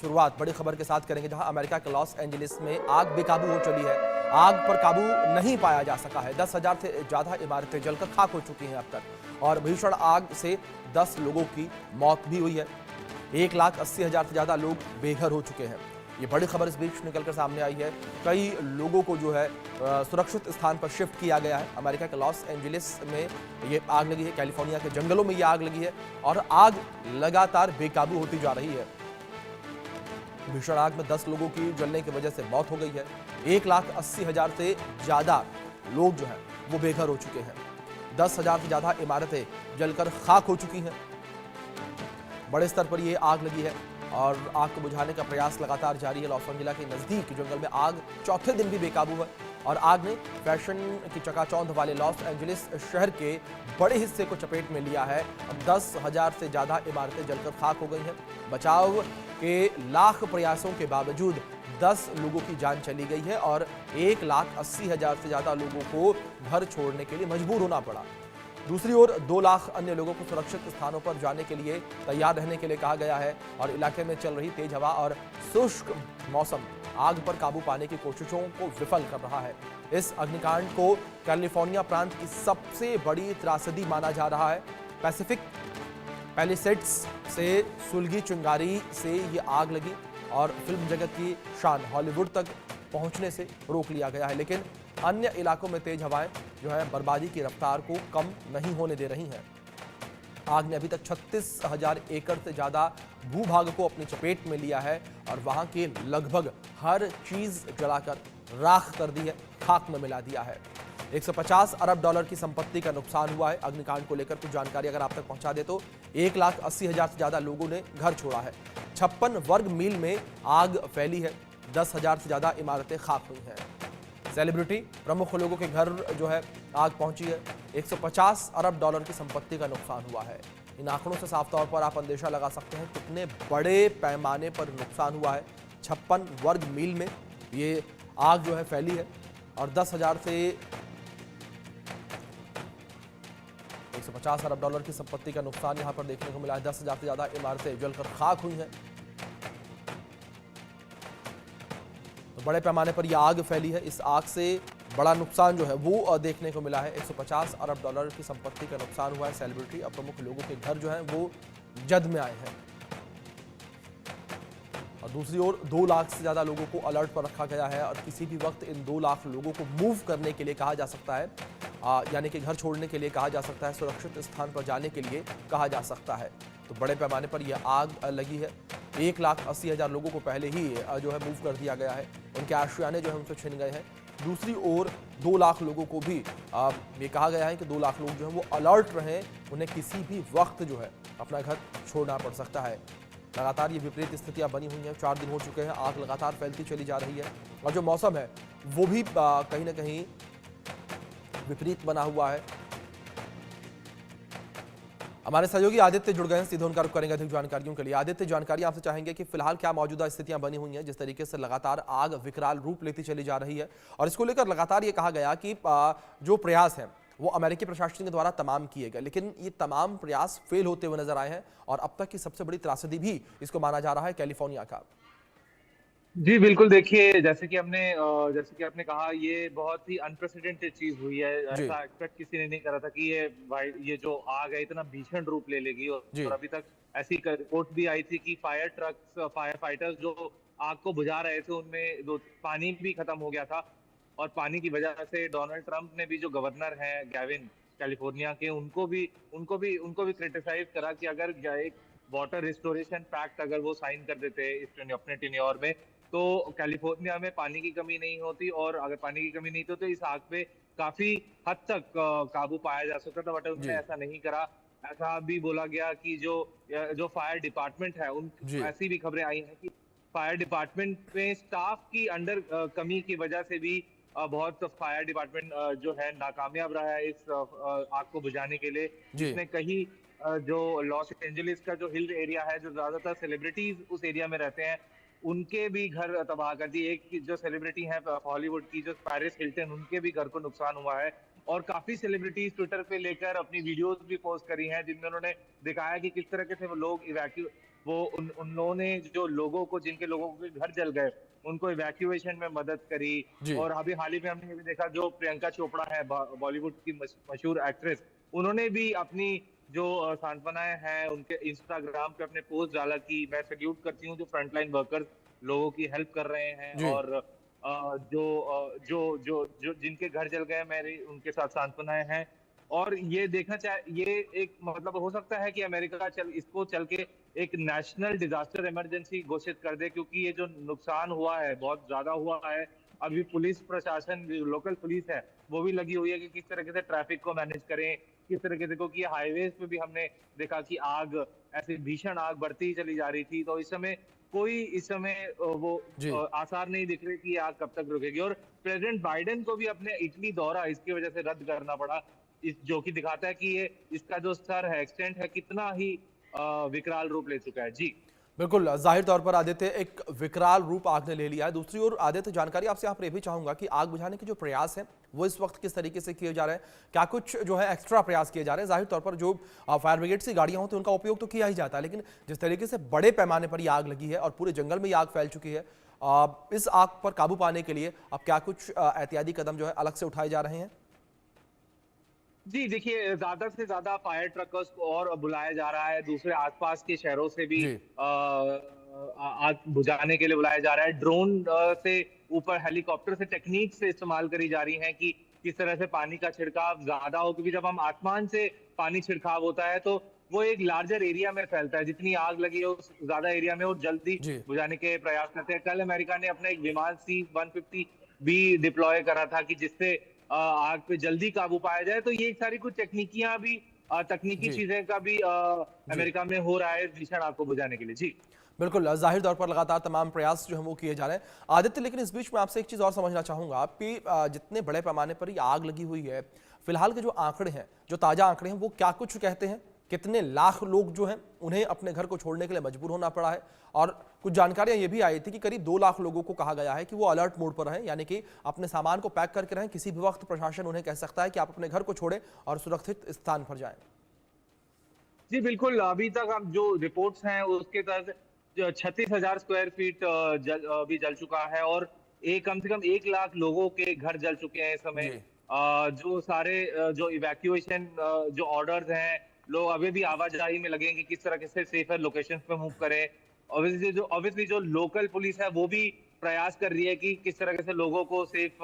शुरुआत बड़ी खबर के साथ करेंगे, जहां अमेरिका के लॉस एंजलिस में आग बेकाबू हो चली है। आग पर काबू नहीं पाया जा सका है। 10,000 से ज्यादा इमारतें जलकर खाक हो चुकी हैं अब तक, और भीषण आग से 10 लोगों की मौत भी हुई है। 1,80,000 से ज्यादा लोग बेघर हो चुके हैं। ये बड़ी खबर इस बीच निकलकर सामने आई है। कई लोगों को जो है सुरक्षित स्थान पर शिफ्ट किया गया है। अमेरिका के लॉस एंजलिस में ये आग लगी है, कैलिफोर्निया के जंगलों में ये आग लगी है, और आग लगातार बेकाबू होती जा रही है। भीषण आग में 10 लोगों की जलने की वजह से मौत हो गई है। 1,80,000 से ज्यादा लोग जो हैं वो बेघर हो चुके हैं। 10,000 से ज्यादा इमारतें जलकर खाक हो चुकी हैं। बड़े स्तर पर यह आग लगी है और आग को बुझाने का प्रयास लगातार जारी है। लॉस एंजेलिस के नजदीक जंगल में आग चौथे दिन भी बेकाबू है, और आग ने फैशन की चकाचौंध वाले लॉस एंजलिस शहर के बड़े हिस्से को चपेट में लिया है। अब 10,000 से ज्यादा इमारतें जलकर खाक हो गई हैं। बचाव के लाख प्रयासों के बावजूद 10 लोगों की जान चली गई है, और 1,80,000 से ज्यादा लोगों को घर छोड़ने के लिए मजबूर होना पड़ा। दूसरी ओर 2 लाख अन्य लोगों को सुरक्षित स्थानों पर जाने के लिए तैयार रहने के लिए कहा गया है, और इलाके में चल रही तेज हवा और शुष्क मौसम आग पर काबू पाने की कोशिशों को विफल कर रहा है। इस अग्निकांड को कैलिफोर्निया प्रांत की सबसे बड़ी त्रासदी माना जा रहा है। पैसिफिक पैलिसेड्स से सुलगी चिंगारी से ये आग लगी, और फिल्म जगत की शान हॉलीवुड तक पहुंचने से रोक लिया गया है। लेकिन अन्य इलाकों में तेज हवाएं जो है बर्बादी की रफ्तार को कम नहीं होने दे रही हैं। आग ने अभी तक 36,000 एकड़ से ज्यादा भूभाग को अपनी चपेट में लिया है, और वहां के लगभग हर चीज जलाकर राख कर दी है, खाक में मिला दिया है। 150 अरब डॉलर की संपत्ति का नुकसान हुआ है। अग्निकांड को लेकर कुछ जानकारी अगर आप तक पहुंचा दे तो 1,80,000 से ज्यादा लोगों ने घर छोड़ा है। 56 वर्ग मील में आग फैली है। 10,000 से ज्यादा इमारतें खाक हुई हैं। सेलिब्रिटी प्रमुख लोगों के घर जो है आग पहुंची है। 150 अरब डॉलर की संपत्ति का नुकसान हुआ है। इन आंकड़ों से साफ तौर पर आप अंदेशा लगा सकते हैं कितने बड़े पैमाने पर नुकसान हुआ है। 56 वर्ग मील में ये आग जो है फैली है, और 10,000 से 150 अरब डॉलर की संपत्ति का नुकसान यहां पर देखने को मिला है। 10,000 से ज्यादा इमारतें जलकर खाक हुई हैं। तो बड़े पैमाने पर यह आग फैली है। इस आग से बड़ा नुकसान जो है वो देखने को मिला है। 150 अरब डॉलर की संपत्ति का नुकसान हुआ है। सेलिब्रिटी और प्रमुख लोगों के घर जो हैं वो जद में आए हैं, और दूसरी ओर 2 लाख से ज्यादा लोगों को अलर्ट पर रखा गया है, और किसी भी वक्त इन 2 लाख लोगों को मूव करने के लिए कहा जा सकता है, यानी कि घर छोड़ने के लिए कहा जा सकता है, सुरक्षित स्थान पर जाने के लिए कहा जा सकता है। तो बड़े पैमाने पर यह आग लगी है। 1,80,000 लोगों को पहले ही जो है मूव कर दिया गया है। उनके आशियाने जो है उनसे छिन गए हैं। दूसरी ओर 2 लाख लोगों को भी ये कहा गया है कि 2 लाख लोग जो हैं वो अलर्ट रहें, उन्हें किसी भी वक्त जो है अपना घर छोड़ना पड़ सकता है। लगातार ये विपरीत स्थितियां बनी हुई हैं। 4 दिन हो चुके हैं, आग लगातार फैलती चली जा रही है, और जो मौसम है वो भी कहीं ना कहीं विपरीत बना हुआ है। हमारे सहयोगी आदित्य जुड़ गए हैं, सीधे उनका रुख करेंगे अधिक जानकारियों के लिए। आदित्य, जानकारी आपसे चाहेंगे कि फिलहाल क्या मौजूदा स्थितियां बनी हुई हैं, जिस तरीके से लगातार आग विकराल रूप लेती चली जा रही है, और इसको लेकर लगातार ये कहा गया कि जो प्रयास है वो अमेरिकी प्रशासन के द्वारा तमाम किए गए, लेकिन ये तमाम प्रयास फेल होते हुए नजर आए हैं, और अब तक की सबसे बड़ी त्रासदी भी इसको माना जा रहा है कैलिफोर्निया का। जी बिल्कुल। देखिए, जैसे कि आपने कहा, ये बहुत ही अनप्रेसिडेंटेड चीज हुई है। जी ऐसा एक्सपेक्ट किसी ने नहीं करा था कि ये जो आग है इतना भीषण रूप ले लेगी। और जी अभी तक ऐसी रिपोर्ट भी आई थी कि फायर ट्रक्स, फायर फाइटर्स जो आग को बुझा रहे थे उनमें पानी भी खत्म हो गया था। और पानी की वजह से डोनाल्ड ट्रंप ने भी, जो गवर्नर हैं गैविन कैलिफोर्निया के, उनको भी क्रिटिसाइज करा कि अगर एक वाटर रिस्टोरेशन पैक्ट अगर वो साइन कर देते इस अपने टेन्योर में, तो कैलिफोर्निया में पानी की कमी नहीं होती। और अगर पानी की कमी नहीं होती तो इस आग पे काफी हद तक काबू पाया जा सकता था, बट उन्होंने जी ऐसा नहीं करा। ऐसा भी बोला गया कि जो जो फायर डिपार्टमेंट है, उन जी ऐसी भी खबरें आई हैं कि फायर डिपार्टमेंट में स्टाफ की अंडर कमी की वजह से भी बहुत फायर डिपार्टमेंट जो है नाकामयाब रहा है इस आग को बुझाने के लिए। जी जिसने कहीं जो लॉस एंजलिस का जो हिल एरिया है, जो ज्यादातर सेलिब्रिटीज उस एरिया में रहते हैं, उनके भी घर तबाह कर दिए। एक जो सेलिब्रिटी है हॉलीवुड की, जो पैरिस हिल्टन, उनके भी घर को नुकसान हुआ है। और काफी सेलिब्रिटीज ट्विटर पे लेकर अपनी वीडियोस भी पोस्ट करी हैं, जिनमें उन्होंने दिखाया कि किस तरह के से वो लोग वो उन लोगों ने जो लोगों को, जिनके लोगों के घर जल गए, उनको इवैक्यूएशन में मदद करी। जी। और अभी हाल ही में हमने ये भी देखा, जो प्रियंका चोपड़ा है, बॉलीवुड की मशहूर एक्ट्रेस, उन्होंने भी अपनी जो सांत्वनाएं हैं उनके इंस्टाग्राम पे अपने पोस्ट डाला कि मैं सैल्यूट करती हूँ जो फ्रंटलाइन वर्कर्स लोगों की हेल्प कर रहे हैं, जी। और जो जिनके घर जल गए, मेरी उनके साथ सांत्वनाएं हैं। और ये देखना चाहे, ये एक मतलब हो सकता है कि अमेरिका इसको चल के एक नेशनल डिजास्टर इमरजेंसी घोषित कर दे, क्योंकि ये जो नुकसान हुआ है बहुत ज्यादा हुआ है। अभी पुलिस प्रशासन, जो लोकल पुलिस है, वो भी लगी हुई है कि किस तरीके से ट्रैफिक को मैनेज करें, किस तरीके से, क्योंकि हाईवेज पे भी हमने देखा कि आग, ऐसी भीषण आग बढ़ती ही चली जा रही थी। तो इस समय जी। आसार नहीं दिख रहे कि ये आग कब तक रुकेगी। और प्रेसिडेंट बाइडेन को भी अपने इटली दौरा इसकी वजह से रद्द करना पड़ा, जो कि दिखाता है कि ये इसका जो स्तर है, एक्सटेंट है, कितना ही विकराल रूप ले चुका है। जी। बिल्कुल, जाहिर तौर पर आदित्य एक विकराल रूप आग ने ले लिया है। दूसरी ओर आदित्य, जानकारी आपसे यहाँ पर ये भी चाहूंगा कि आग बुझाने के जो प्रयास हैं वो इस वक्त किस तरीके से किए जा रहे हैं? क्या कुछ जो है एक्स्ट्रा प्रयास किए जा रहे हैं? जाहिर तौर पर जो फायर ब्रिगेड की गाड़ियां होती हैं उनका उपयोग तो किया ही जाता है, लेकिन जिस तरीके से बड़े पैमाने पर ये आग लगी है और पूरे जंगल में ये आग फैल चुकी है, इस आग पर काबू पाने के लिए अब क्या कुछ एहतियाती कदम जो है अलग से उठाए जा रहे हैं? जी, देखिए, ज़्यादा से ज़्यादा फायर ट्रकर्स को और बुलाया जा रहा है, दूसरे आस-पास के शहरों से भी जी। आग बुझाने के लिए बुलाया जा रहा है। ड्रोन से ऊपर हेलीकॉप्टर से टेक्नीक से इस्तेमाल करी जा रही हैं कि किस तरह से पानी का छिड़काव ज़्यादा हो, क्योंकि जब हम आसमान से पानी छिड़काव होता है तो वो एक लार्जर एरिया में फैलता है। जितनी आग लगी है उस ज़्यादा एरिया में, और जल्दी जी। बुझाने के प्रयास करते हैं। कल अमेरिका ने अपना एक विमान C-150 भी डिप्लॉय करा था कि जिससे आग पे जल्दी काबू पाया जाए। तो ये सारी कुछ तकनीकियां भी, तकनीकी जी। चीजें का भी जी। अमेरिका में हो रहा है भीषण आग को बुझाने के लिए। जी। बिल्कुल, जाहिर तौर पर लगातार तमाम प्रयास जो हैं वो किए जा रहे हैं। आदित्य, लेकिन इस बीच में आपसे एक चीज़ और समझना चाहूँगा कि जितने बड़े पैमाने पर ये आग लगी हुई है, फिलहाल के जो आंकड़े हैं, जो ताज़ा आंकड़े हैं, वो क्या कुछ कहते हैं? कितने लाख लोग जो हैं उन्हें अपने घर को छोड़ने के लिए मजबूर होना पड़ा है? और कुछ जानकारियां ये भी आई थी कि करीब 2 लाख लोगों को कहा गया है कि वो अलर्ट मोड पर रहें, यानी कि अपने सामान को पैक करके रहें। किसी भी वक्त प्रशासन उन्हें कह सकता है कि आप अपने घर को छोड़ें और सुरक्षित स्थान पर जाएं। जी, बिल्कुल। अभी तक हम जो रिपोर्ट्स हैं उसके तहत 36,000 स्क्वायर फीट अभी जल चुका है, और कम से कम 1 लाख लोगों के घर जल चुके हैं इस समय। जी। जो सारे जो इवैक्यूएशन जो ऑर्डर्स हैं, लोग अभी भी आवाजाही में लगे हैं कि किस तरह से सेफर लोकेशंस पे मूव करें। ऑब्वियसली जो लोकल पुलिस है वो भी प्रयास कर रही है कि किस तरह से लोगों को सेफ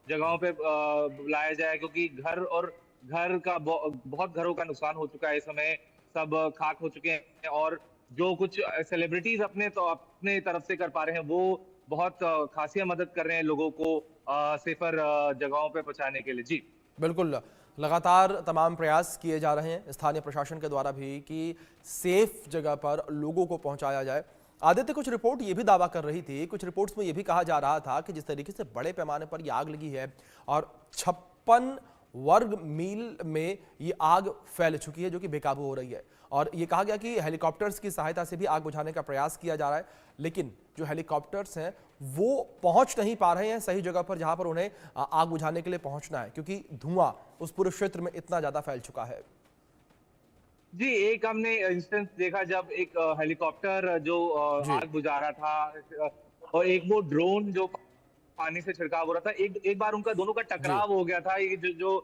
जगहों पे बुलाया जाए, क्योंकि घर का बहुत घरों का नुकसान हो चुका है इस समय। सब खाक हो चुके हैं, और जो कुछ सेलिब्रिटीज अपने तरफ से कर पा रहे हैं, वो बहुत खासिया मदद कर रहे हैं लोगों को सेफर जगहों पे पहुंचाने के लिए। जी। बिल्कुल, लगातार तमाम प्रयास किए जा रहे हैं स्थानीय प्रशासन के द्वारा भी कि सेफ जगह पर लोगों को पहुंचाया जाए। आदित्य, कुछ रिपोर्ट ये भी दावा कर रही थी, कुछ रिपोर्ट्स में ये भी कहा जा रहा था कि जिस तरीके से बड़े पैमाने पर ये आग लगी है और 56 वर्ग मील में ये आग फैल चुकी है जो कि बेकाबू हो रही है, और ये कहा गया कि हेलीकॉप्टर्स की सहायता से भी आग बुझाने का प्रयास किया जा रहा है, लेकिन जो हेलीकॉप्टर्स हैं वो पहुंच नहीं पा रहे हैं सही जगह पर जहां पर उन्हें आग बुझाने के लिए पहुंचना है, क्योंकि धुआं उस पूरे क्षेत्र में इतना ज्यादा फैल चुका है। जी, एक हमने इंस्टेंस देखा जब एक हेलीकॉप्टर जो जी। आग बुझा रहा था, और एक वो ड्रोन जो पानी से छिड़काव हो रहा था, एक एक बार उनका दोनों का जी। टकराव हो गया था। ये जो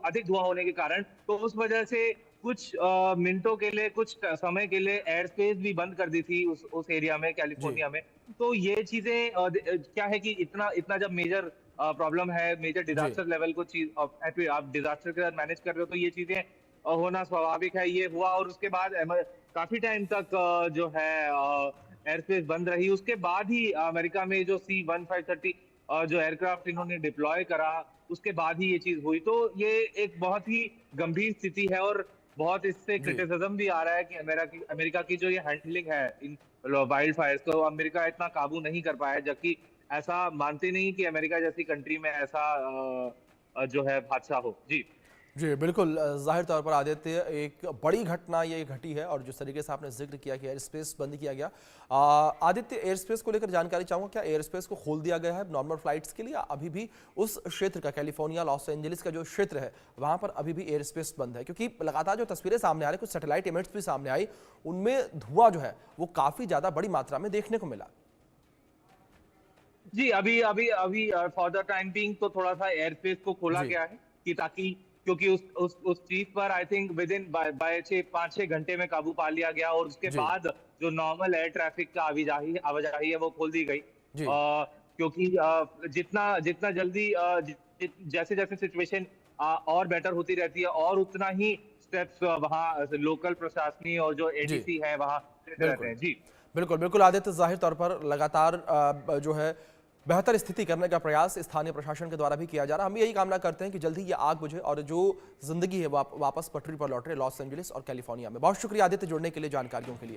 अधिक धुआं होने के कारण, तो उस वजह से कुछ मिनटों के लिए, कुछ समय के लिए एयर स्पेस भी बंद कर दी थी उस एरिया में, जी। कैलिफोर्निया में। तो ये चीजें क्या है कि इतना इतना जब मेजर प्रॉब्लम है, मेजर जी। डिजास्टर लेवल को चीज, आप डिजास्टर के साथ मैनेज कर रहे हो, तो ये चीजें होना स्वाभाविक है। ये हुआ, और उसके बाद काफी टाइम तक जो है एयर स्पेस बंद रही। उसके बाद ही अमेरिका में जो C-130 जो एयरक्राफ्ट इन्होंने डिप्लॉय करा, उसके बाद ही ये चीज हुई। तो ये एक बहुत ही गंभीर स्थिति है, और बहुत इससे जी। क्रिटिसिज्म भी आ रहा है कि अमेरिका की जो ये हैंडलिंग है इन वाइल्ड फायर्स को, अमेरिका इतना काबू नहीं कर पाया, जबकि ऐसा मानते नहीं कि अमेरिका जैसी कंट्री में ऐसा जो है हादसा हो। जी। जी बिल्कुल, ज़ाहिर तौर पर आदित्य एक बड़ी घटना ये घटी है और जिस तरीके से आपने जिक्र किया कि एयर स्पेस बंद किया गया। आदित्य, एयर स्पेस को लेकर जानकारी चाहूँगा, क्या एयर स्पेस को खोल दिया गया है नॉर्मल फ्लाइट्स के लिए? अभी भी उस क्षेत्र का, कैलिफोर्निया लॉस एंजलिस का जो क्षेत्र है वहाँ पर अभी भी एयर स्पेस बंद है? क्योंकि लगातार जो तस्वीरें सामने आ रही, कुछ सैटेलाइट इमेज भी सामने आई, उनमें धुआं जो है वो काफ़ी ज़्यादा बड़ी मात्रा में देखने को मिला। जी, अभी अभी अभी फॉर द टाइम बीइंग तो थोड़ा-सा एयर स्पेस को खोला जी गया है कि ताकि, क्योंकि उस चीज़ पर आई थिंक विदिन बाय 5-6 घंटे में काबू पा लिया गया और उसके जी बाद जो नॉर्मल एयर ट्रैफिक का आवाजाही है वो खोल दी गई। जी क्योंकि जितना जितना जल्दी जैसे-जैसे सिचुएशन और बेटर होती रहती है और उतना ही स्टेप्स वहाँ लोकल प्रशासनीय और जो जी एडीसी है वहाँ लेते रहते बिल्कुल हैं। जी। बिल्कुल बिल्कुल आदित्य, जाहिर तौर पर लगातार जो है बेहतर स्थिति करने का प्रयास स्थानीय प्रशासन के द्वारा भी किया जा रहा है। हम यही कामना करते हैं कि जल्द ही ये आग बुझे और जो जिंदगी है वो वापस पटरी पर लौटे लॉस एंजलिस और कैलिफोर्निया में। बहुत शुक्रिया आदित्य, जुड़ने के लिए, जानकारियों के लिए।